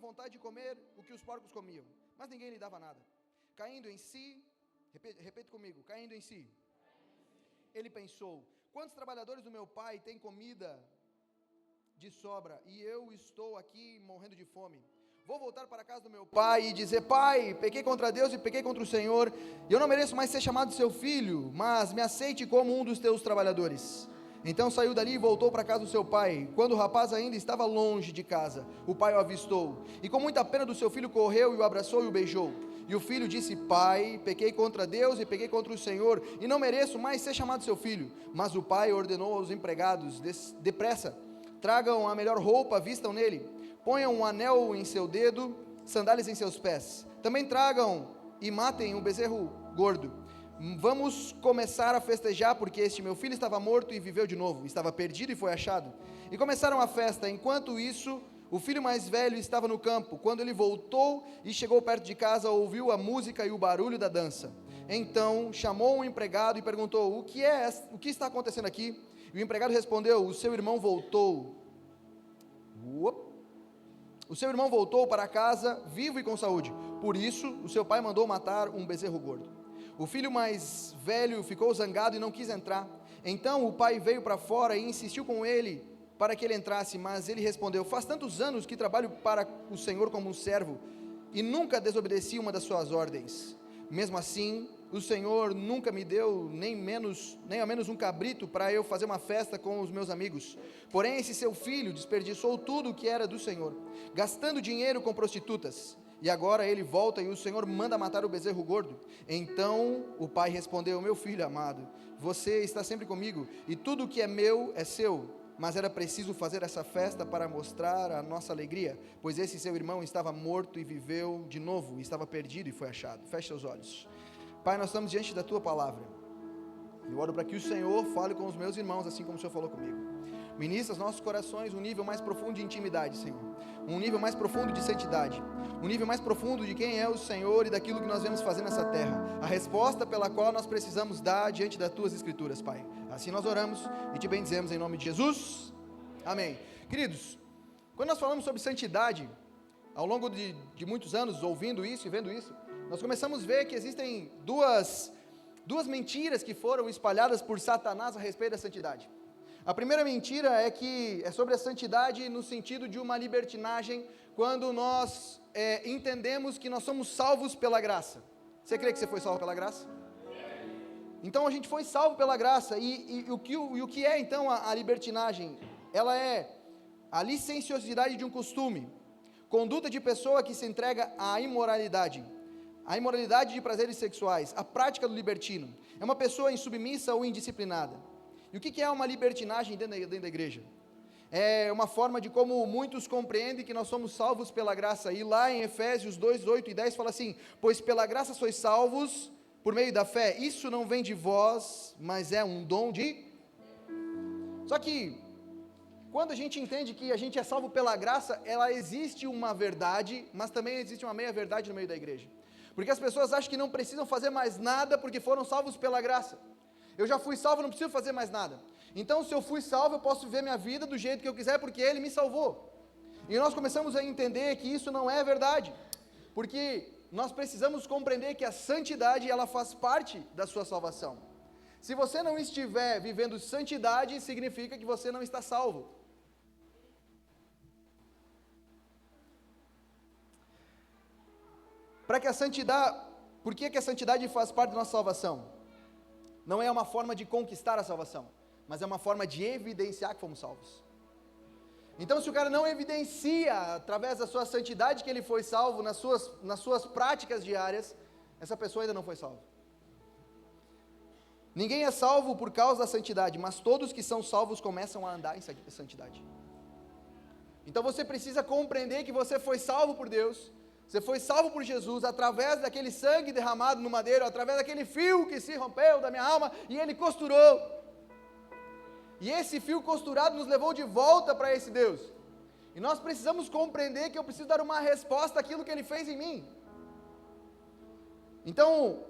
vontade de comer o que os porcos comiam, mas ninguém lhe dava nada. Caindo em si, repete comigo, caindo em si, ele pensou: quantos trabalhadores do meu pai têm comida de sobra, e eu estou aqui morrendo de fome? Vou voltar para a casa do meu pai e dizer: pai, pequei contra Deus e pequei contra o Senhor, e eu não mereço mais ser chamado seu filho, mas me aceite como um dos teus trabalhadores. Então saiu dali e voltou para a casa do seu pai. Quando o rapaz ainda estava longe de casa, o pai o avistou, e com muita pena do seu filho correu e o abraçou e o beijou. E o filho disse: pai, pequei contra Deus e pequei contra o Senhor, e não mereço mais ser chamado seu filho. Mas o pai ordenou aos empregados: depressa, tragam a melhor roupa, vistam nele, ponham um anel em seu dedo, sandálias em seus pés. Também tragam e matem um bezerro gordo. Vamos começar a festejar, porque este meu filho estava morto e viveu de novo, estava perdido e foi achado. E começaram a festa. Enquanto isso, o filho mais velho estava no campo. Quando ele voltou e chegou perto de casa, ouviu a música e o barulho da dança. Então chamou um empregado e perguntou: o que está acontecendo aqui? E o empregado respondeu: o seu irmão voltou. O seu irmão voltou para casa vivo e com saúde. Por isso, o seu pai mandou matar um bezerro gordo. O filho mais velho ficou zangado e não quis entrar. Então o pai veio para fora e insistiu com ele para que ele entrasse, mas ele respondeu: faz tantos anos que trabalho para o Senhor como um servo, e nunca desobedeci uma das suas ordens. Mesmo assim, o Senhor nunca me deu nem ao menos um cabrito para eu fazer uma festa com os meus amigos. Porém, esse seu filho desperdiçou tudo o que era do Senhor, gastando dinheiro com prostitutas. E agora ele volta e o Senhor manda matar o bezerro gordo. Então o pai respondeu: meu filho amado, você está sempre comigo, e tudo o que é meu é seu. Mas era preciso fazer essa festa para mostrar a nossa alegria, pois esse seu irmão estava morto e viveu de novo, estava perdido e foi achado. Feche seus olhos. Pai, nós estamos diante da tua palavra. Eu oro para que o Senhor fale com os meus irmãos, assim como o Senhor falou comigo. Ministra aos nossos corações um nível mais profundo de intimidade, Senhor. Um nível mais profundo de santidade. Um nível mais profundo de quem é o Senhor e daquilo que nós vamos fazer nessa terra. A resposta pela qual nós precisamos dar diante das tuas escrituras, Pai. Assim nós oramos e te bendizemos em nome de Jesus. Amém. Queridos, quando nós falamos sobre santidade, ao longo de muitos anos ouvindo isso e vendo isso, nós começamos a ver que existem duas mentiras que foram espalhadas por Satanás a respeito da santidade. A primeira mentira é sobre a santidade no sentido de uma libertinagem, quando nós entendemos que nós somos salvos pela graça. Você crê que você foi salvo pela graça? Então a gente foi salvo pela graça, e o que é então a libertinagem? Ela é a licenciosidade de um costume, conduta de pessoa que se entrega à imoralidade, a imoralidade de prazeres sexuais, a prática do libertino. É uma pessoa insubmissa ou indisciplinada. E o que é uma libertinagem dentro da igreja? É uma forma de como muitos compreendem que nós somos salvos pela graça. E lá em Efésios 2, 8 e 10 fala assim: pois pela graça sois salvos por meio da fé. Isso não vem de vós, mas é um dom de... Só que, quando a gente entende que a gente é salvo pela graça, ela existe uma verdade, mas também existe uma meia verdade no meio da igreja. Porque as pessoas acham que não precisam fazer mais nada porque foram salvos pela graça. Eu já fui salvo, não preciso fazer mais nada. Então, se eu fui salvo, eu posso viver minha vida do jeito que eu quiser, porque Ele me salvou. E nós começamos a entender que isso não é verdade, porque nós precisamos compreender que a santidade, ela faz parte da sua salvação. Se você não estiver vivendo santidade, significa que você não está salvo. Por que a santidade faz parte da nossa salvação? Não é uma forma de conquistar a salvação, mas é uma forma de evidenciar que fomos salvos. Então, se o cara não evidencia, através da sua santidade, que ele foi salvo, nas suas práticas diárias, essa pessoa ainda não foi salva. Ninguém é salvo por causa da santidade, mas todos que são salvos começam a andar em santidade. Então, você precisa compreender que você foi salvo por Deus, você foi salvo por Jesus, através daquele sangue derramado no madeiro, através daquele fio que se rompeu da minha alma, e Ele costurou. E esse fio costurado nos levou de volta para esse Deus. E nós precisamos compreender que eu preciso dar uma resposta àquilo que Ele fez em mim. Então,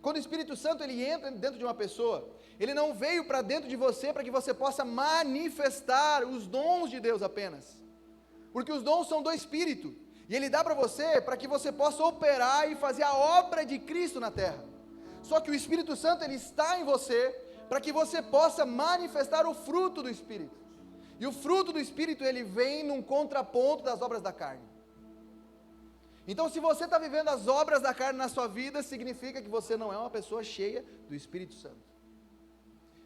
quando o Espírito Santo ele entra dentro de uma pessoa, ele não veio para dentro de você para que você possa manifestar os dons de Deus apenas. Porque os dons são do Espírito. E Ele dá para você, para que você possa operar e fazer a obra de Cristo na terra. Só que o Espírito Santo, ele está em você, para que você possa manifestar o fruto do Espírito. E o fruto do Espírito, ele vem num contraponto das obras da carne. Então, se você está vivendo as obras da carne na sua vida, significa que você não é uma pessoa cheia do Espírito Santo.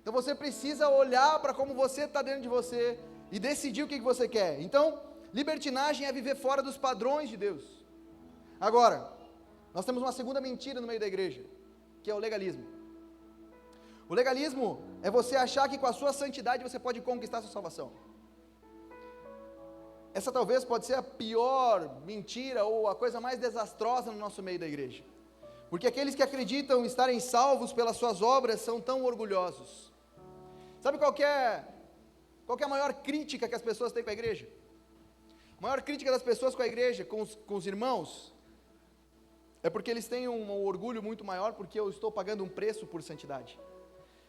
Então, você precisa olhar para como você está dentro de você e decidir o que você quer. Então, libertinagem é viver fora dos padrões de Deus. Agora, nós temos uma segunda mentira no meio da igreja, que é o legalismo. O legalismo é você achar que com a sua santidade você pode conquistar a sua salvação. Essa talvez pode ser a pior mentira ou a coisa mais desastrosa no nosso meio da igreja. Porque aqueles que acreditam estarem salvos pelas suas obras são tão orgulhosos. Sabe qual que é a maior crítica que as pessoas têm com a igreja? A maior crítica das pessoas com a igreja, com os irmãos, é porque eles têm um orgulho muito maior, porque eu estou pagando um preço por santidade.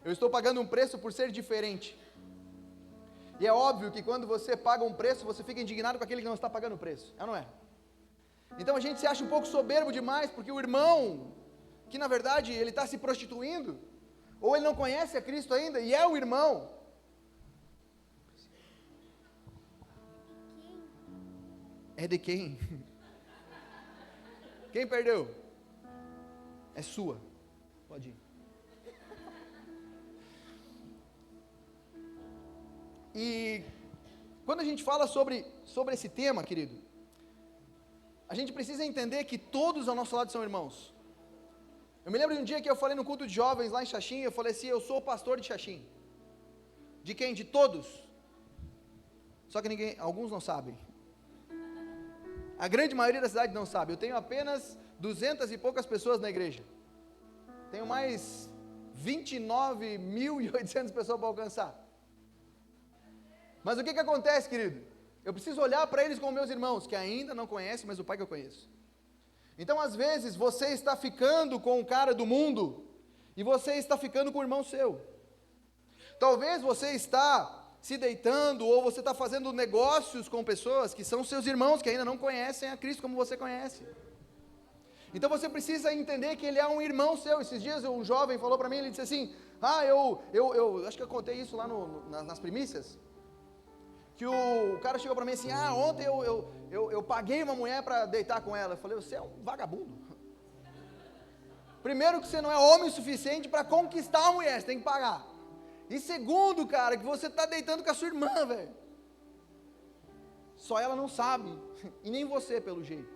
Eu estou pagando um preço por ser diferente. E é óbvio que quando você paga um preço, você fica indignado com aquele que não está pagando o preço, é ou não é? Então a gente se acha um pouco soberbo demais, porque o irmão, que na verdade ele está se prostituindo, ou ele não conhece a Cristo ainda, e é o irmão. É de quem? Quem perdeu? É sua. Pode ir. E quando a gente fala sobre esse tema, querido, a gente precisa entender que todos ao nosso lado são irmãos. Eu me lembro de um dia que eu falei no culto de jovens lá em Xaxim, eu falei assim, eu sou o pastor de Xaxim. De quem? De todos. Só que alguns não sabem. A grande maioria da cidade não sabe. Eu tenho apenas 200 e poucas pessoas na igreja. Tenho mais 29.800 pessoas para alcançar. Mas o que acontece, querido? Eu preciso olhar para eles como meus irmãos, que ainda não conhecem, mas o Pai que eu conheço. Então, às vezes, você está ficando com o cara do mundo, e você está ficando com o irmão seu. Talvez você está se deitando, ou você está fazendo negócios com pessoas que são seus irmãos, que ainda não conhecem a Cristo como você conhece. Então você precisa entender que ele é um irmão seu. Esses dias um jovem falou para mim, ele disse assim, eu acho que eu contei isso lá nas primícias, que o cara chegou para mim assim, ontem eu paguei uma mulher para deitar com ela. Eu falei, você é um vagabundo. Primeiro que você não é homem o suficiente para conquistar a mulher, você tem que pagar. E segundo, cara, que você está deitando com a sua irmã, velho. Só ela não sabe, e nem você pelo jeito.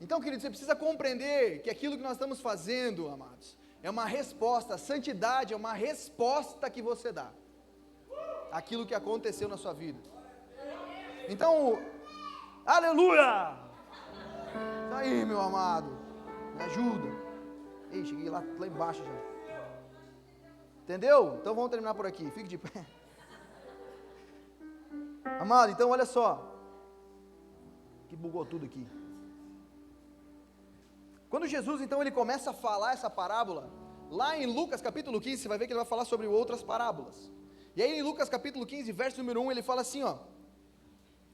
Então, querido, você precisa compreender que aquilo que nós estamos fazendo, amados, é uma resposta, a santidade é uma resposta que você dá àquilo que aconteceu na sua vida. Então, aleluia! Isso aí, meu amado, me ajuda. Ei, cheguei lá embaixo já. Entendeu? Então vamos terminar por aqui, fique de pé. Amado, então olha só, que bugou tudo aqui. Quando Jesus então ele começa a falar essa parábola, lá em Lucas capítulo 15, você vai ver que ele vai falar sobre outras parábolas. E aí em Lucas capítulo 15, verso número 1, ele fala assim,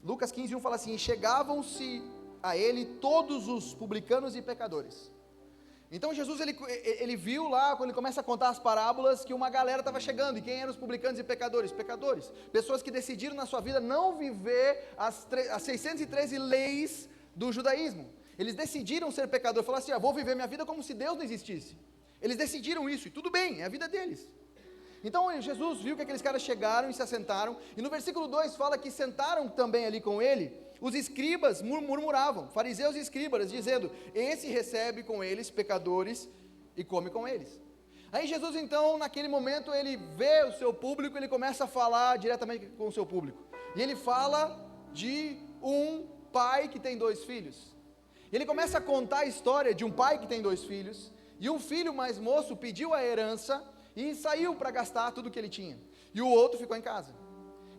Lucas 15, 1 fala assim, e chegavam-se a ele todos os publicanos e pecadores. Então Jesus ele viu lá, quando ele começa a contar as parábolas, que uma galera estava chegando. E quem eram os publicanos e pecadores? Pecadores, pessoas que decidiram na sua vida não viver as 613 leis do judaísmo. Eles decidiram ser pecadores, falaram assim, vou viver minha vida como se Deus não existisse. Eles decidiram isso, e tudo bem, é a vida deles. Então Jesus viu que aqueles caras chegaram e se assentaram, e no versículo 2 fala que sentaram também ali com ele os escribas, murmuravam, fariseus e escribas, dizendo, esse recebe com eles pecadores e come com eles. Aí Jesus então, naquele momento, ele vê o seu público, ele começa a falar diretamente com o seu público, e ele fala de um pai que tem 2 filhos, e ele começa a contar a história de um pai que tem 2 filhos, e um filho mais moço pediu a herança, e saiu para gastar tudo que ele tinha, e o outro ficou em casa.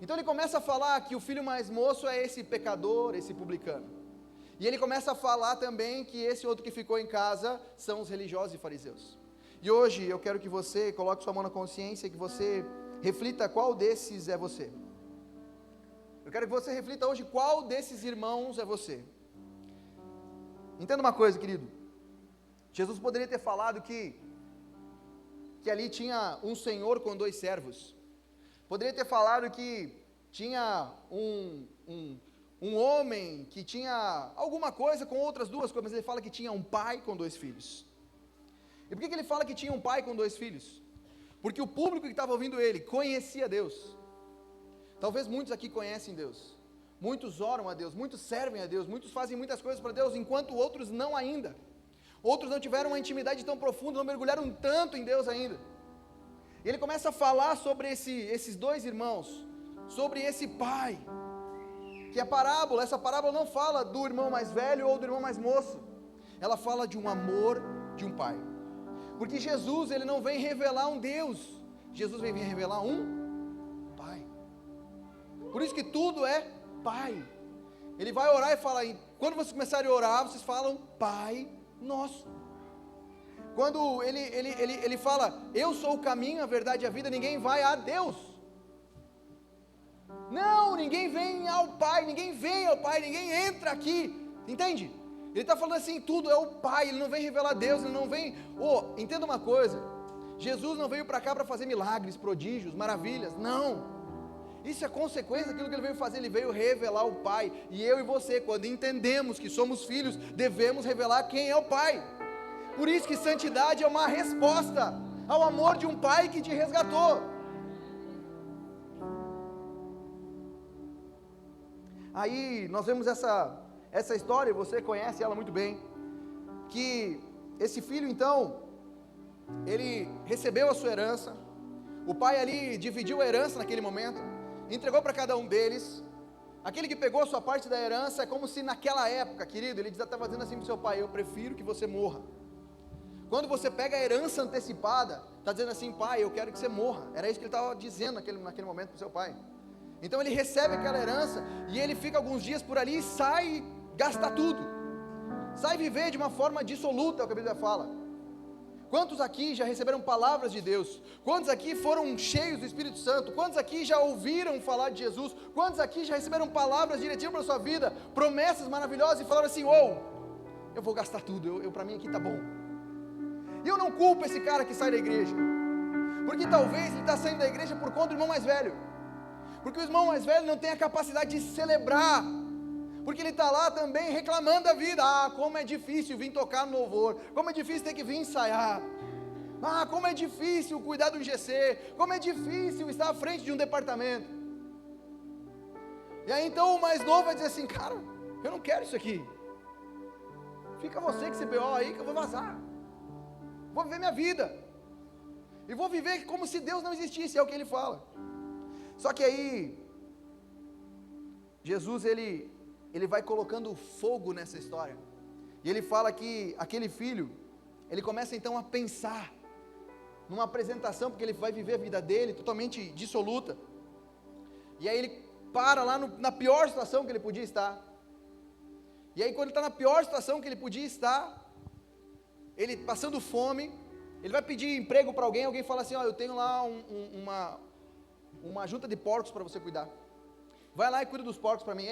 Então ele começa a falar que o filho mais moço é esse pecador, esse publicano, e ele começa a falar também que esse outro que ficou em casa são os religiosos e fariseus. E hoje eu quero que você coloque sua mão na consciência, que você reflita qual desses é você. Eu quero que você reflita hoje qual desses irmãos é você. Entenda uma coisa, querido. Jesus poderia ter falado que ali tinha um senhor com 2 servos. Poderia ter falado que tinha um homem que tinha alguma coisa com outras 2 coisas, mas ele fala que tinha um pai com 2 filhos. E por que ele fala que tinha um pai com 2 filhos? Porque o público que estava ouvindo ele conhecia Deus. Talvez muitos aqui conhecem Deus, muitos oram a Deus, muitos servem a Deus, muitos fazem muitas coisas para Deus, enquanto outros não ainda. Outros não tiveram uma intimidade tão profunda, não mergulharam tanto em Deus ainda. E ele começa a falar sobre esses 2 irmãos, sobre esse pai, que essa parábola não fala do irmão mais velho ou do irmão mais moço, ela fala de um amor de um pai, porque Jesus, ele não vem revelar um Deus, Jesus vem revelar um pai, por isso que tudo é pai. Ele vai orar e fala, quando vocês começarem a orar, vocês falam, Pai Nosso. Quando ele fala, eu sou o caminho, a verdade e a vida, ninguém vai a Deus. Não, ninguém vem ao Pai, ninguém entra aqui, entende? Ele está falando assim, tudo é o Pai, ele não vem revelar Deus, ele não vem, entenda uma coisa, Jesus não veio para cá para fazer milagres, prodígios, maravilhas, não. Isso é consequência daquilo que ele veio fazer, ele veio revelar o Pai, e eu e você, quando entendemos que somos filhos, devemos revelar quem é o Pai. Por isso que santidade é uma resposta ao amor de um Pai que te resgatou. Aí nós vemos essa história, você conhece ela muito bem, que esse filho então, ele recebeu a sua herança, o pai ali dividiu a herança naquele momento, entregou para cada um deles. Aquele que pegou a sua parte da herança, é como se naquela época, querido, ele estava dizendo assim para o seu pai, eu prefiro que você morra. Quando você pega a herança antecipada, está dizendo assim, pai, eu quero que você morra. Era isso que ele estava dizendo naquele momento para o seu pai. Então ele recebe aquela herança, e ele fica alguns dias por ali, e sai gastar tudo, sai viver de uma forma dissoluta, é o que a Bíblia fala. Quantos aqui já receberam palavras de Deus? Quantos aqui foram cheios do Espírito Santo? Quantos aqui já ouviram falar de Jesus? Quantos aqui já receberam palavras diretivas para a sua vida, promessas maravilhosas, e falaram assim, eu vou gastar tudo, para mim aqui está bom. E eu não culpo esse cara que sai da igreja, porque talvez ele está saindo da igreja por conta do irmão mais velho, porque o irmão mais velho não tem a capacidade de celebrar, porque ele está lá também reclamando da vida. Como é difícil vir tocar no louvor, como é difícil ter que vir ensaiar, como é difícil cuidar do GC, como é difícil estar à frente de um departamento. E aí então o mais novo vai dizer assim, cara, eu não quero isso aqui, fica você com esse BO aí que eu vou vazar, vou viver minha vida, e vou viver como se Deus não existisse, é o que ele fala. Só que aí, Jesus ele vai colocando fogo nessa história, e ele fala que aquele filho, ele começa então a pensar, numa apresentação, porque ele vai viver a vida dele, totalmente dissoluta, e aí ele para lá na pior situação que ele podia estar, e aí quando ele está na pior situação que ele podia estar, ele passando fome, ele vai pedir emprego para alguém, alguém fala assim, eu tenho lá uma junta de porcos para você cuidar, vai lá e cuida dos porcos para mim.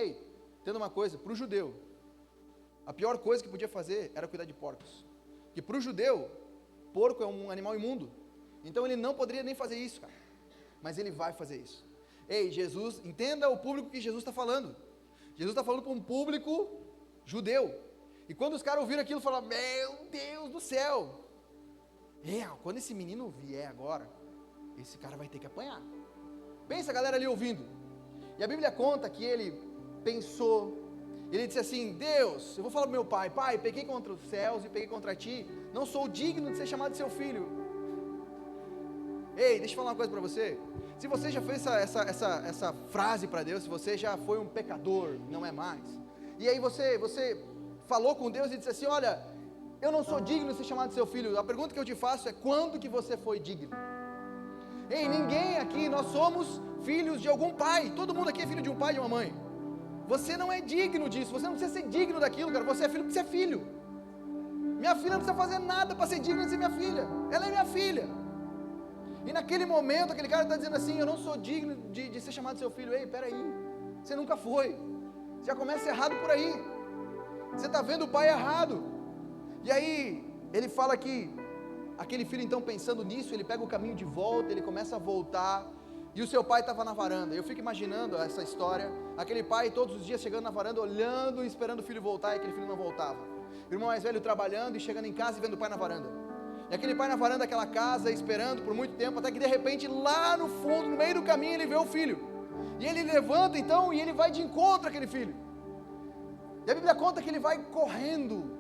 Entenda uma coisa, para o judeu, a pior coisa que podia fazer era cuidar de porcos, porque para o judeu, porco é um animal imundo, então ele não poderia nem fazer isso, cara, mas ele vai fazer isso. Jesus, entenda o público que Jesus está falando, Jesus está falando para um público judeu, e quando os caras ouviram aquilo, falaram, meu Deus do céu, quando esse menino vier agora, esse cara vai ter que apanhar. Pensa a galera ali ouvindo, e a Bíblia conta que ele pensou, ele disse assim, Deus, eu vou falar para meu pai, pequei contra os céus e pequei contra ti, não sou digno de ser chamado de seu filho. Deixa eu falar uma coisa para você, se você já fez essa frase para Deus, se você já foi um pecador, não é mais, e aí você falou com Deus e disse assim, olha, eu não sou digno de ser chamado de seu filho, a pergunta que eu te faço é, quando que você foi digno? Ninguém aqui, nós somos filhos de algum pai, todo mundo aqui é filho de um pai e de uma mãe, você não é digno disso, você não precisa ser digno daquilo, cara, você é filho porque você é filho, minha filha não precisa fazer nada para ser digna de ser minha filha, ela é minha filha, e naquele momento, aquele cara está dizendo assim, eu não sou digno de ser chamado seu filho. Peraí, Você nunca foi. Você já começa errado por aí. Você está vendo o pai errado. E aí, ele fala que aquele filho então pensando nisso, ele pega o caminho de volta, ele começa a voltar, e o seu pai estava na varanda. Eu fico imaginando essa história, aquele pai todos os dias chegando na varanda, olhando e esperando o filho voltar, e aquele filho não voltava. O irmão mais velho trabalhando e chegando em casa e vendo o pai na varanda. E aquele pai na varanda daquela casa, esperando por muito tempo, até que de repente, lá no fundo, no meio do caminho, ele vê o filho. E ele levanta então, e ele vai de encontro àquele filho. E a Bíblia conta que ele vai correndo.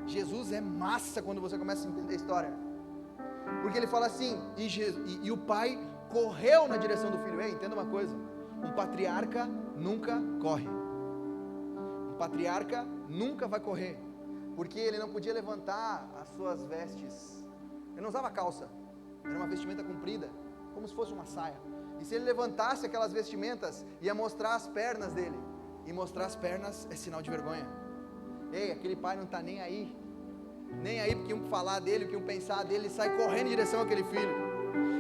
Jesus é massa quando você começa a entender a história, porque ele fala assim, e o pai correu na direção do filho. Ei, entenda uma coisa, um patriarca nunca corre, um patriarca nunca vai correr, porque ele não podia levantar as suas vestes, ele não usava calça, era uma vestimenta comprida, como se fosse uma saia, e se ele levantasse aquelas vestimentas, ia mostrar as pernas dele, e mostrar as pernas é sinal de vergonha. Ei, aquele pai não está nem aí porque iam falar dele, porque iam pensar dele, ele sai correndo em direção àquele filho,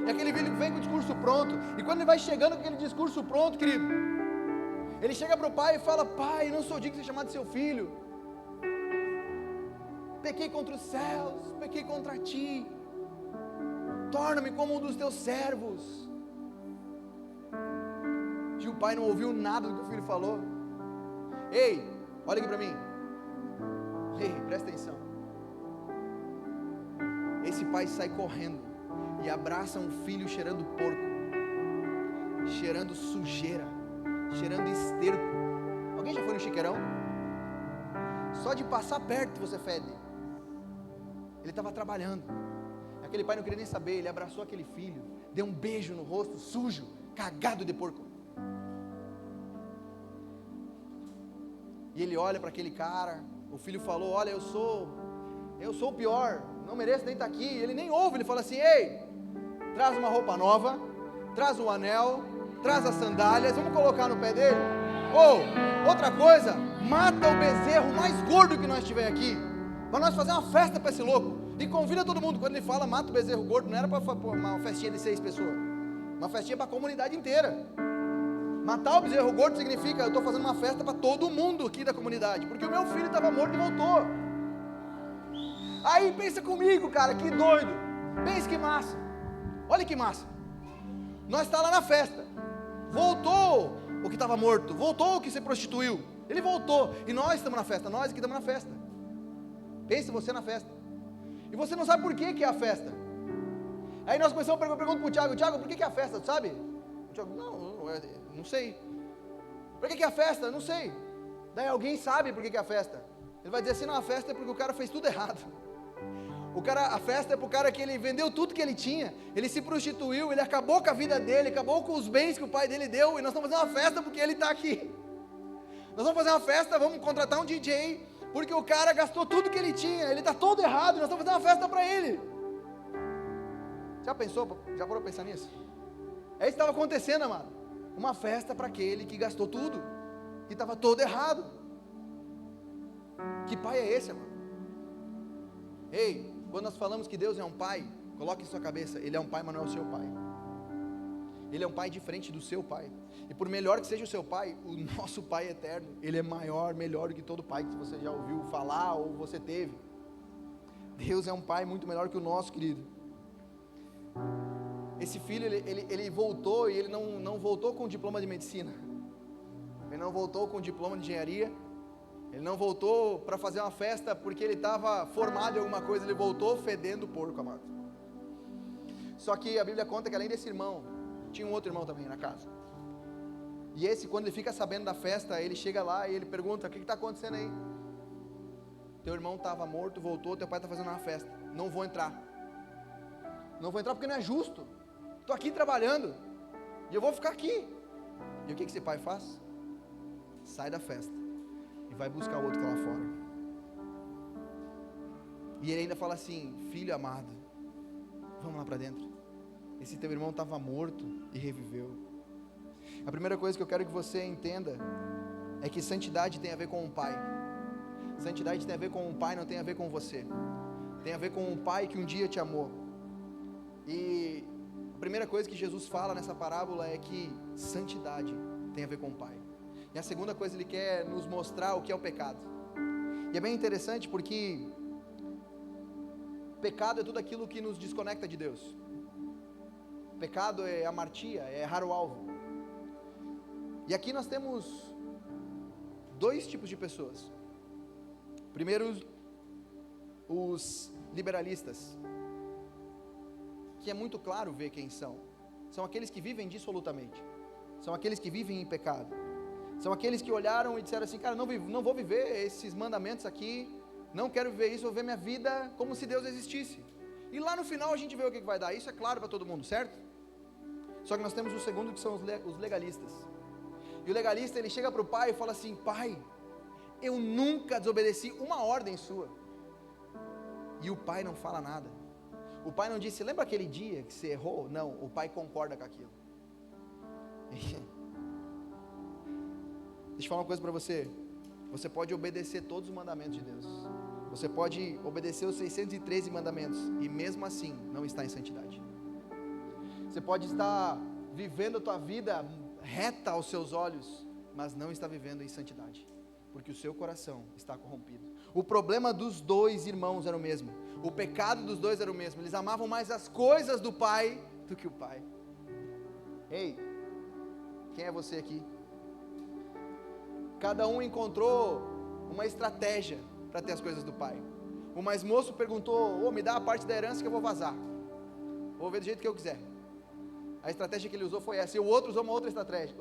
e aquele filho vem com o discurso pronto, e quando ele vai chegando com aquele discurso pronto, querido, ele chega para o pai e fala: pai, eu não sou digno de ser chamado de seu filho, pequei contra os céus, pequei contra ti, torna-me como um dos teus servos. E o pai não ouviu nada do que o filho falou. Ei, olha aqui para mim. Ei, presta atenção. Esse pai sai correndo e abraça um filho cheirando porco, cheirando sujeira, cheirando esterco. Alguém já foi no chiqueirão? Só de passar perto você fede. Ele estava trabalhando. Aquele pai não queria nem saber. Ele abraçou aquele filho, deu um beijo no rosto, sujo, cagado de porco. E ele olha para aquele cara. O filho falou: olha, eu sou o pior, não mereço nem estar aqui. Ele nem ouve, ele fala assim: ei, traz uma roupa nova, traz um anel, traz as sandálias, vamos colocar no pé dele. Ou, outra coisa, mata o bezerro mais gordo que nós tiver aqui, para nós fazer uma festa para esse louco, e convida todo mundo. Quando ele fala mata o bezerro gordo, não era para uma festinha de 6 pessoas, uma festinha para a comunidade inteira. Matar o bezerro gordo significa: eu estou fazendo uma festa para todo mundo aqui da comunidade, porque o meu filho estava morto e voltou. Aí pensa comigo, cara, que doido, pensa que massa, olha que massa, nós estamos lá na festa, voltou o que estava morto, voltou o que se prostituiu, ele voltou, e nós estamos na festa, nós aqui estamos na festa. Pense você na festa, e você não sabe por que é a festa. Aí nós começamos a perguntar para o Tiago, por que é a festa, tu sabe? O Tiago: não sei. Por que é a festa? Não sei. Daí alguém sabe por que é a festa. Ele vai dizer assim: não, a festa é porque o cara fez tudo errado. A festa é para o cara que ele vendeu tudo que ele tinha, ele se prostituiu, ele acabou com a vida dele, acabou com os bens que o pai dele deu, e nós estamos fazendo uma festa porque ele está aqui. Nós vamos fazer uma festa, vamos contratar um DJ, porque o cara gastou tudo que ele tinha, ele está todo errado, nós estamos fazendo uma festa para ele. Já pensou, já parou para pensar nisso? É isso que estava acontecendo, amado. Uma festa para aquele que gastou tudo, que estava todo errado. Que pai é esse, amado? Ei, quando nós falamos que Deus é um pai, coloque em sua cabeça: Ele é um pai, mas não é o seu pai. Ele é um pai diferente do seu pai. E por melhor que seja o seu pai, o nosso pai eterno, Ele é maior, melhor do que todo pai que você já ouviu falar ou você teve. Deus é um pai muito melhor que o nosso, querido. Esse filho, ele voltou, e ele não voltou com diploma de medicina, ele não voltou com diploma de engenharia, ele não voltou para fazer uma festa porque ele estava formado em alguma coisa, ele voltou fedendo porco, amado. Só que a Bíblia conta que além desse irmão, tinha um outro irmão também na casa, e esse, quando ele fica sabendo da festa, ele chega lá e ele pergunta: o que está acontecendo aí? Teu irmão estava morto, voltou, teu pai está fazendo uma festa, não vou entrar porque não é justo, estou aqui trabalhando, e eu vou ficar aqui. E o que esse pai faz? Sai da festa e vai buscar o outro que está lá fora. E ele ainda fala assim: filho amado, vamos lá para dentro, esse teu irmão estava morto e reviveu. A primeira coisa que eu quero que você entenda é que santidade tem a ver com um pai. Santidade tem a ver com um pai, não tem a ver com você. Tem a ver com um pai que um dia te amou. E a primeira coisa que Jesus fala nessa parábola é que santidade tem a ver com o pai. E a segunda coisa, Ele quer nos mostrar o que é o pecado. E é bem interessante porque pecado é tudo aquilo que nos desconecta de Deus. Pecado é amartia, é errar o alvo. E aqui nós temos dois tipos de pessoas. Primeiro, os liberalistas, que é muito claro ver quem são. São aqueles que vivem dissolutamente. São aqueles que vivem em pecado. São aqueles que olharam e disseram assim, cara, não vou viver esses mandamentos aqui, não quero viver isso, vou viver minha vida como se Deus existisse. E lá no final a gente vê o que vai dar. Isso é claro para todo mundo, certo? Só que nós temos o segundo, que são os legalistas. E o legalista, ele chega para o pai e fala assim, pai, eu nunca desobedeci uma ordem sua. E o pai não fala nada. O pai não disse, lembra aquele dia que você errou? Não, o pai concorda com aquilo. Deixa eu falar uma coisa para você. Você pode obedecer todos os mandamentos de Deus. Você pode obedecer os 613 mandamentos e mesmo assim não estar em santidade. Você pode estar vivendo a tua vida reta aos seus olhos, mas não está vivendo em santidade, porque o seu coração está corrompido. O problema dos dois irmãos era o mesmo. O pecado dos dois era o mesmo. Eles amavam mais as coisas do pai do que o pai. Ei, quem é você aqui? Cada um encontrou uma estratégia para ter as coisas do pai. O mais moço perguntou, me dá a parte da herança que eu vou vazar. Vou ver do jeito que eu quiser. A estratégia que ele usou foi essa. E o outro usou uma outra estratégia.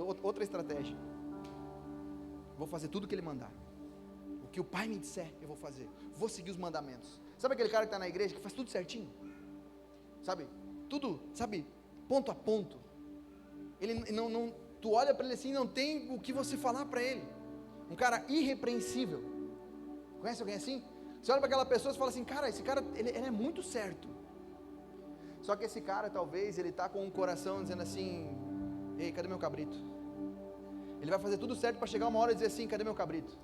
Vou fazer tudo o que ele mandar. O que o pai me disser, eu vou fazer. Vou seguir os mandamentos. Sabe aquele cara que está na igreja, que faz tudo certinho? Sabe? Tudo, sabe? Ponto a ponto. Ele não tu olha para ele assim, não tem o que você falar para ele. Um cara irrepreensível. Conhece alguém assim? Você olha para aquela pessoa e fala assim, cara, esse cara, ele é muito certo. Só que esse cara, talvez, ele está com um coração dizendo assim, ei, cadê meu cabrito? Ele vai fazer tudo certo para chegar uma hora e dizer assim, cadê meu cabrito?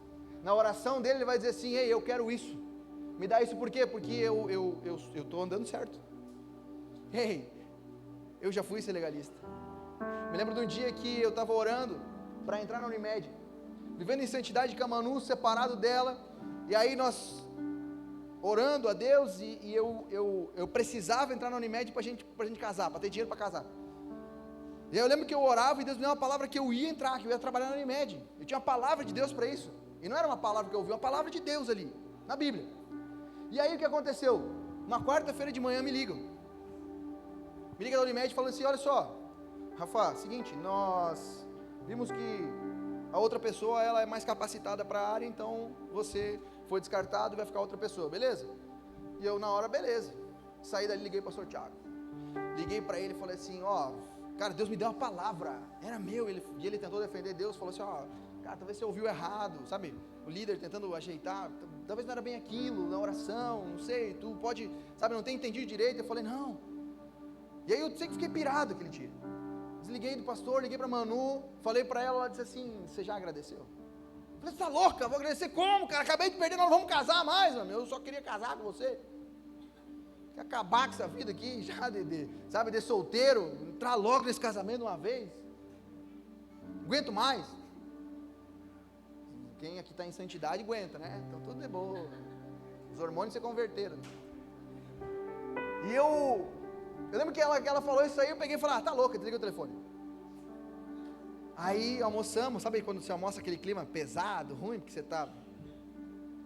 Na oração dele, ele vai dizer assim, ei, eu quero isso. Me dá isso por quê? Porque eu estou andando certo. Ei, eu já fui ser legalista. Me lembro de um dia que eu estava orando para entrar na Unimed, vivendo em santidade com a Manu, separado dela, e aí nós orando a Deus, e eu precisava entrar na Unimed para gente casar, para ter dinheiro para casar. E aí eu lembro que eu orava e Deus me deu uma palavra que eu ia entrar, que eu ia trabalhar na Unimed. Eu tinha uma palavra de Deus para isso, e não era uma palavra que eu ouvi, uma palavra de Deus ali, na Bíblia. E aí o que aconteceu? Uma quarta-feira de manhã me liga da Unimed falando assim, olha só, Rafa, seguinte, nós vimos que a outra pessoa, ela é mais capacitada para a área, então você foi descartado e vai ficar outra pessoa, beleza? E eu na hora, beleza. Saí dali, liguei para o pastor Thiago. Liguei para ele e falei assim, cara, Deus me deu uma palavra, era meu, e ele tentou defender Deus, falou assim, cara, talvez você ouviu errado, sabe? O líder tentando ajeitar, talvez não era bem aquilo, na oração, não sei, tu pode, sabe, não tem entendido direito. Eu falei, não. E aí eu sei que fiquei pirado aquele dia. Desliguei do pastor, liguei para Manu, falei para ela, ela disse assim, você já agradeceu? Eu falei, você tá louca? Vou agradecer como, cara? Acabei de perder, nós não vamos casar mais, mano. Eu só queria casar com você. Quer acabar com essa vida aqui, já sabe, de solteiro, entrar logo nesse casamento de uma vez. Não aguento mais. Quem aqui está em santidade aguenta, né? Então tudo é boa. Os hormônios se converteram. E eu lembro que ela falou isso aí, eu peguei e falei, tá louca, desliguei o telefone. Aí almoçamos, sabe quando você almoça aquele clima pesado, ruim, porque você está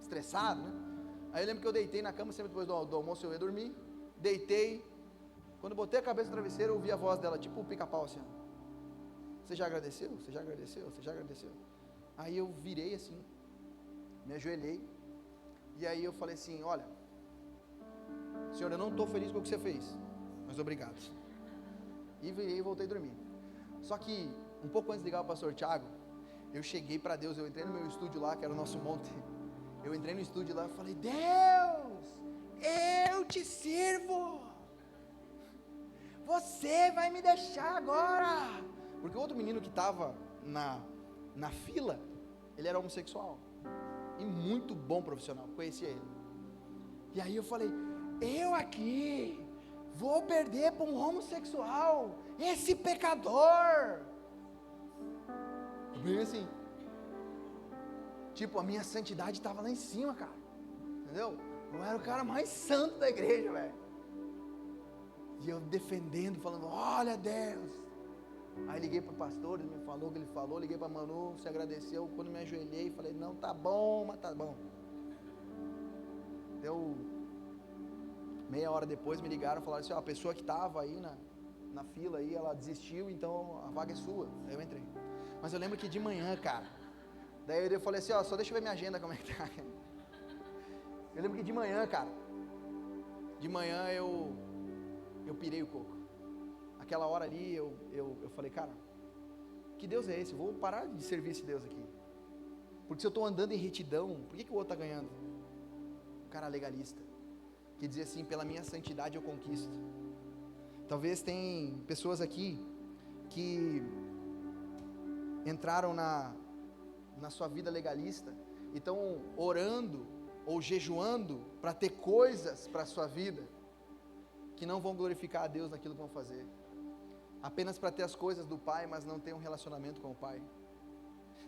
estressado, né? Aí eu lembro que eu deitei na cama, sempre depois do almoço eu ia dormir, deitei, quando botei a cabeça no travesseiro, eu ouvi a voz dela, tipo o pica-pau assim, você já agradeceu? Você já agradeceu? Você já agradeceu? Aí eu virei assim, me ajoelhei, e aí eu falei assim, olha, Senhor, eu não estou feliz com o que você fez, mas obrigado. E virei e voltei a dormir. Só que, um pouco antes de ligar o pastor Thiago, eu cheguei para Deus, eu entrei no meu estúdio lá, que era o nosso monte, eu entrei no estúdio lá e falei, Deus, eu te sirvo, você vai me deixar agora, porque o outro menino que estava na fila, ele era homossexual, e muito bom profissional, conhecia ele, e aí eu falei, eu aqui, vou perder para um homossexual, esse pecador, bem assim, Tipo, a minha santidade estava lá em cima, cara. Entendeu? Eu era o cara mais santo da igreja, velho. E eu defendendo, falando, olha Deus. Aí liguei para o pastor, ele me falou o que ele falou. Liguei para Manu, se agradeceu. Quando me ajoelhei, falei, não, tá bom, mas tá bom. Deu meia hora depois, me ligaram, falaram assim, ó, a pessoa que estava aí na fila aí, ela desistiu, então a vaga é sua. Aí eu entrei. Mas eu lembro que de manhã, cara, daí eu falei assim, ó, só deixa eu ver minha agenda como é que tá. Eu lembro que de manhã, cara, de manhã eu pirei o coco. Aquela hora ali, eu falei, cara, que Deus é esse? Eu vou parar de servir esse Deus aqui. Porque se eu estou andando em retidão, por que o outro está ganhando? Um cara legalista, que dizia assim, pela minha santidade eu conquisto. Talvez tem pessoas aqui que entraram na sua vida legalista e estão orando ou jejuando para ter coisas para a sua vida que não vão glorificar a Deus naquilo que vão fazer, apenas para ter as coisas do Pai, mas não ter um relacionamento com o Pai.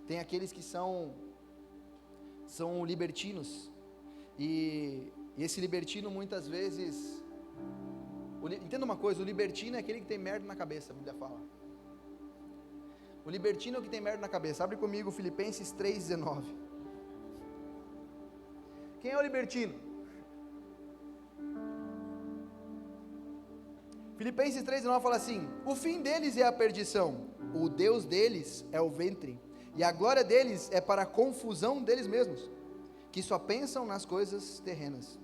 Tem aqueles que são libertinos, e esse libertino muitas vezes, entenda uma coisa, o libertino é aquele que tem merda na cabeça, a Bíblia fala. O libertino é o que tem merda na cabeça. Abre comigo Filipenses 3,19. Quem é o libertino? Filipenses 3,19 fala assim, o fim deles é a perdição, o Deus deles é o ventre, e a glória deles é para a confusão deles mesmos, que só pensam nas coisas terrenas.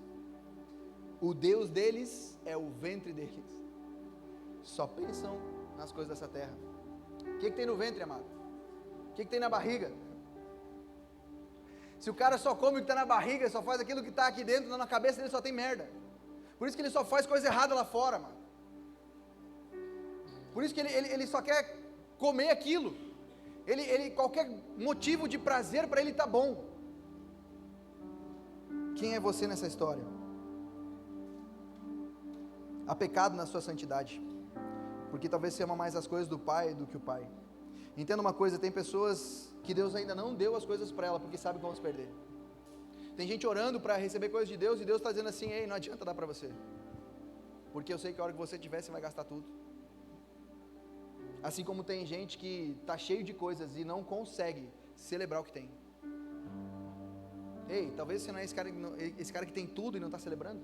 O Deus deles é o ventre deles, só pensam nas coisas dessa terra. O que tem no ventre, amado? O que tem na barriga? Se o cara só come o que está na barriga, só faz aquilo que está aqui dentro, na cabeça dele só tem merda. Por isso que ele só faz coisa errada lá fora, mano. Por isso que ele só quer comer aquilo. Qualquer motivo de prazer para ele está bom. Quem é você nessa história? Há pecado na sua santidade, porque talvez você ama mais as coisas do Pai do que o Pai. Entenda uma coisa, tem pessoas que Deus ainda não deu as coisas para ela, porque sabe que vão se perder. Tem gente orando para receber coisas de Deus, e Deus está dizendo assim, ei, não adianta dar para você, porque eu sei que a hora que você tiver, você vai gastar tudo. Assim como tem gente que está cheio de coisas e não consegue celebrar o que tem. Ei, talvez você não é esse cara que tem tudo e não está celebrando.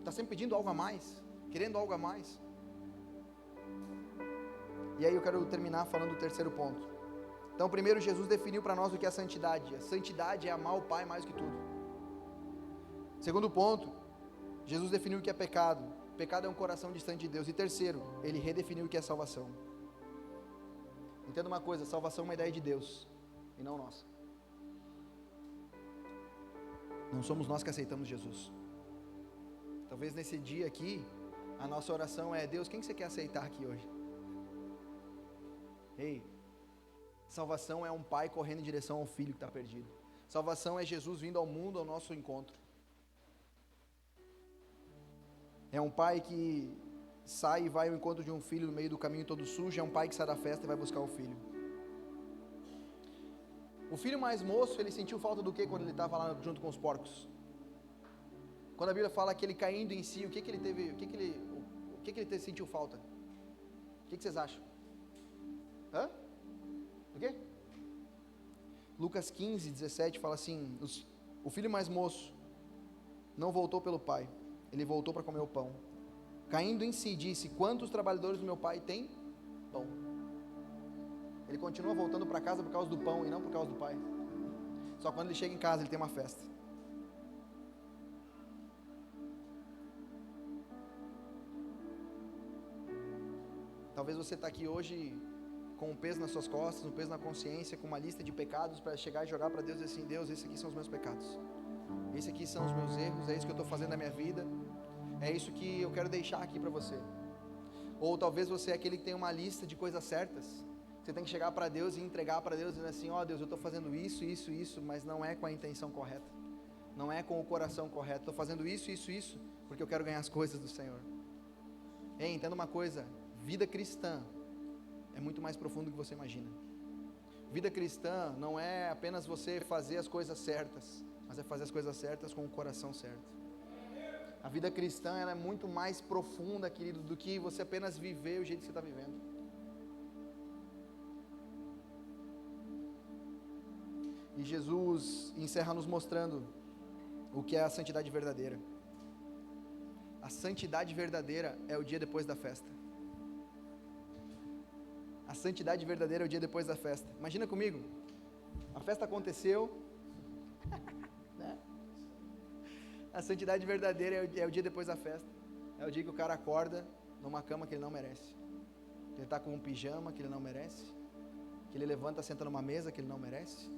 Está sempre pedindo algo a mais, querendo algo a mais. E aí eu quero terminar falando do terceiro ponto. Então, primeiro, Jesus definiu para nós o que é a santidade. A santidade é amar o Pai mais do que tudo. Segundo ponto, Jesus definiu o que é pecado. Pecado é um coração distante de Deus. E terceiro, ele redefiniu o que é salvação. Entenda uma coisa, salvação é uma ideia de Deus e não nossa. Não somos nós que aceitamos Jesus. Talvez nesse dia aqui, a nossa oração é, Deus, quem que você quer aceitar aqui hoje? Ei, salvação é um pai correndo em direção ao filho que está perdido. Salvação é Jesus vindo ao mundo ao nosso encontro. É um pai que sai e vai ao encontro de um filho no meio do caminho todo sujo. É um pai que sai da festa e vai buscar o filho. O filho mais moço, ele sentiu falta do que quando ele estava lá junto com os porcos? Quando a Bíblia fala que ele caindo em si, o que ele sentiu falta? O que vocês acham? Hã? O quê? Lucas 15, 17 fala assim, o filho mais moço não voltou pelo pai, ele voltou para comer o pão. Caindo em si, disse, quantos trabalhadores do meu pai têm pão? Ele continua voltando para casa por causa do pão e não por causa do pai. Só quando ele chega em casa, ele tem uma festa. Talvez você está aqui hoje com um peso nas suas costas, um peso na consciência, com uma lista de pecados para chegar e jogar para Deus e dizer assim, Deus, esses aqui são os meus pecados. Esses aqui são os meus erros, é isso que eu estou fazendo na minha vida. É isso que eu quero deixar aqui para você. Ou talvez você é aquele que tem uma lista de coisas certas. Você tem que chegar para Deus e entregar para Deus, dizendo assim, ó Deus, eu estou fazendo isso, mas não é com a intenção correta. Não é com o coração correto. Estou fazendo isso, porque eu quero ganhar as coisas do Senhor. Ei, entenda uma coisa, vida cristã é muito mais profundo do que você imagina. Vida cristã não é apenas você fazer as coisas certas, mas é fazer as coisas certas com o coração certo. A vida cristã, ela é muito mais profunda, querido, do que você apenas viver o jeito que você está vivendo. E Jesus encerra nos mostrando o que é a santidade verdadeira. A santidade verdadeira é o dia depois da festa. A santidade verdadeira é o dia depois da festa. Imagina comigo, a festa aconteceu, né? A santidade verdadeira é o dia depois da festa. É o dia que o cara acorda numa cama que ele não merece. Que ele está com um pijama que ele não merece. Que ele levanta, senta numa mesa que ele não merece.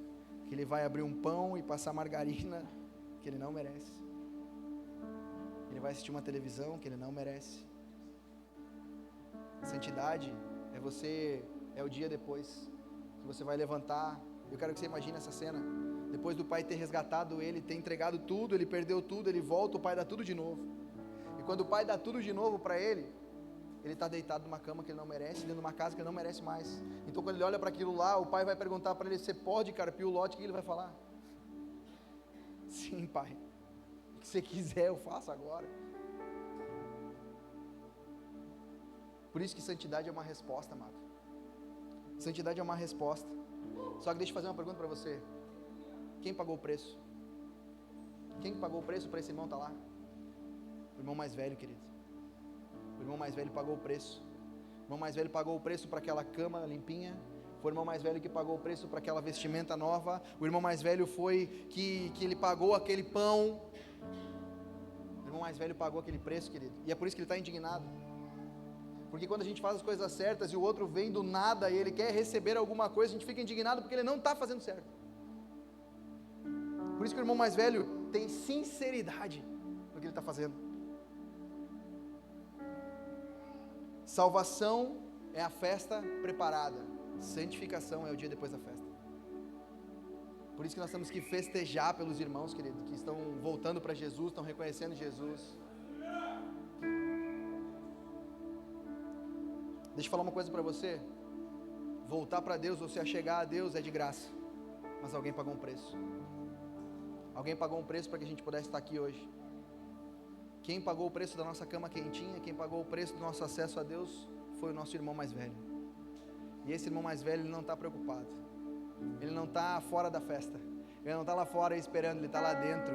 Que ele vai abrir um pão e passar margarina que ele não merece. Ele vai assistir uma televisão que ele não merece. Santidade é o dia depois que você vai levantar. Eu quero que você imagine essa cena. Depois do pai ter resgatado ele, ter entregado tudo, ele perdeu tudo, ele volta, o pai dá tudo de novo. E quando o pai dá tudo de novo para ele está deitado numa cama que ele não merece, dentro de uma casa que ele não merece mais. Então quando ele olha para aquilo lá, o pai vai perguntar para ele: você pode carpir o lote? O que ele vai falar? Sim, pai, o que você quiser eu faço agora. Por isso que santidade é uma resposta, amado. Santidade é uma resposta. Só que deixa eu fazer uma pergunta para você. Quem pagou o preço? Quem pagou o preço para esse irmão estar lá? O irmão mais velho, querido. O irmão mais velho pagou o preço. O irmão mais velho pagou o preço para aquela cama limpinha. Foi o irmão mais velho que pagou o preço para aquela vestimenta nova. O irmão mais velho foi que ele pagou aquele pão. O irmão mais velho pagou aquele preço, querido. E é por isso que ele está indignado. Porque quando a gente faz as coisas certas e o outro vem do nada e ele quer receber alguma coisa, a gente fica indignado porque ele não está fazendo certo. Por isso que o irmão mais velho tem sinceridade no que ele está fazendo. Salvação é a festa preparada. Santificação é o dia depois da festa. Por isso que nós temos que festejar pelos irmãos, querido, que estão voltando para Jesus, estão reconhecendo Jesus. Deixa eu falar uma coisa para você. Voltar para Deus, ou se achegar a Deus é de graça. Mas alguém pagou um preço. Alguém pagou um preço para que a gente pudesse estar aqui hoje. Quem pagou o preço da nossa cama quentinha, quem pagou o preço do nosso acesso a Deus, foi o nosso irmão mais velho. E esse irmão mais velho, ele não está preocupado. Ele não está fora da festa. Ele não está lá fora esperando, ele está lá dentro.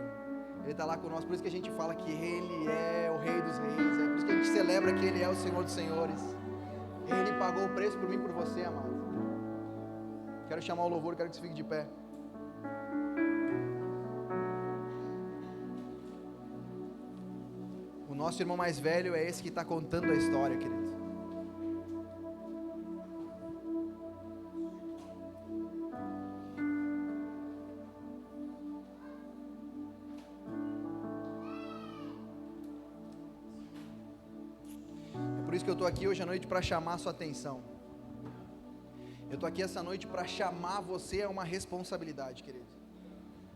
Ele está lá conosco. Por isso que a gente fala que Ele é o Rei dos Reis. É por isso que a gente celebra que Ele é o Senhor dos Senhores. Ele pagou o preço por mim e por você, amado. Quero chamar o louvor, quero que você fique de pé. O nosso irmão mais velho é esse que está contando a história, querido. É por isso que eu estou aqui hoje à noite para chamar a sua atenção. Eu estou aqui essa noite para chamar você a uma responsabilidade, querido.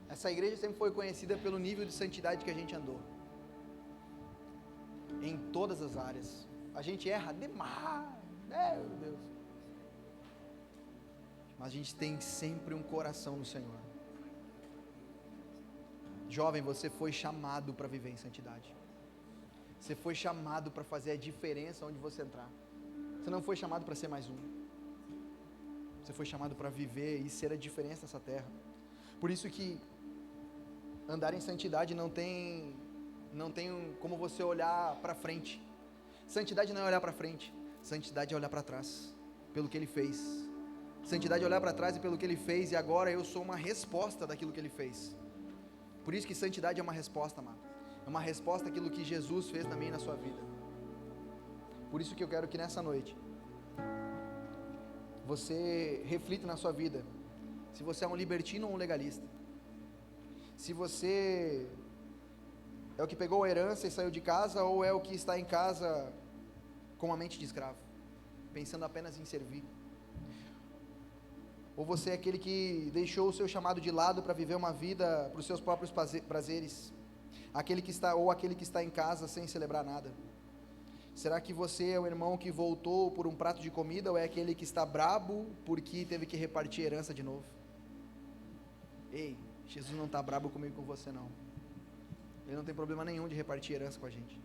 Essa igreja sempre foi conhecida pelo nível de santidade que a gente andou. Em todas as áreas. A gente erra demais, meu Deus. Mas a gente tem sempre um coração no Senhor. Jovem, você foi chamado para viver em santidade. Você foi chamado para fazer a diferença onde você entrar. Você não foi chamado para ser mais um. Você foi chamado para viver e ser a diferença nessa terra. Por isso que andar em santidade não tem como você olhar para frente. Santidade não é olhar para frente. Santidade é olhar para trás, pelo que Ele fez. Santidade é olhar para trás e pelo que Ele fez, e agora eu sou uma resposta daquilo que Ele fez. Por isso que santidade é uma resposta, amado. É uma resposta àquilo que Jesus fez na minha e na sua vida. Por isso que eu quero que nessa noite você reflita na sua vida, se você é um libertino ou um legalista. Se você é o que pegou a herança e saiu de casa, ou é o que está em casa com uma mente de escravo, pensando apenas em servir. Ou você é aquele que deixou o seu chamado de lado para viver uma vida para os seus próprios prazeres, aquele que está em casa sem celebrar nada. Será que você é o irmão que voltou por um prato de comida ou é aquele que está brabo porque teve que repartir herança de novo? Ei, Jesus não está brabo comigo e com você não. Ele não tem problema nenhum de repartir herança com a gente.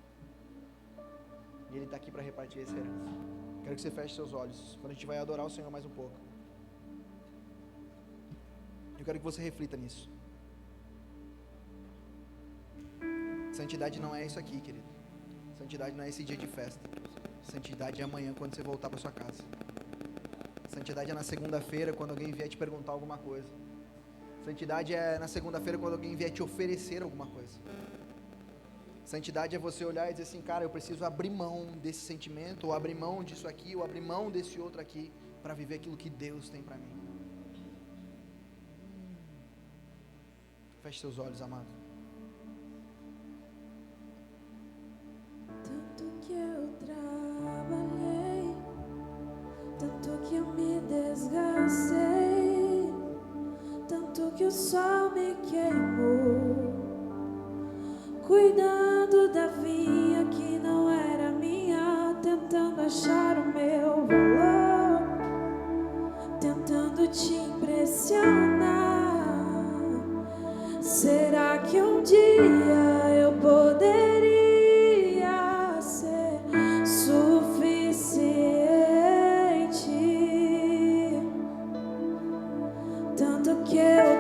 E Ele está aqui para repartir essa herança. Quero que você feche seus olhos, quando a gente vai adorar o Senhor mais um pouco. Eu quero que você reflita nisso. Santidade não é isso aqui, querido. Santidade não é esse dia de festa. Santidade é amanhã quando você voltar para sua casa. Santidade é na segunda-feira quando alguém vier te perguntar alguma coisa. Santidade é na segunda-feira quando alguém vier te oferecer alguma coisa. Santidade é você olhar e dizer assim, cara, eu preciso abrir mão desse sentimento, ou abrir mão disso aqui, ou abrir mão desse outro aqui, para viver aquilo que Deus tem para mim. Feche seus olhos, amado. Tanto que eu trabalhei, tanto que eu me desgastei, tanto que o sol me queimou, cuidando da vinha que não era minha, tentando achar o meu valor, tentando te impressionar. Será que um dia eu poderia ser suficiente? Tanto que eu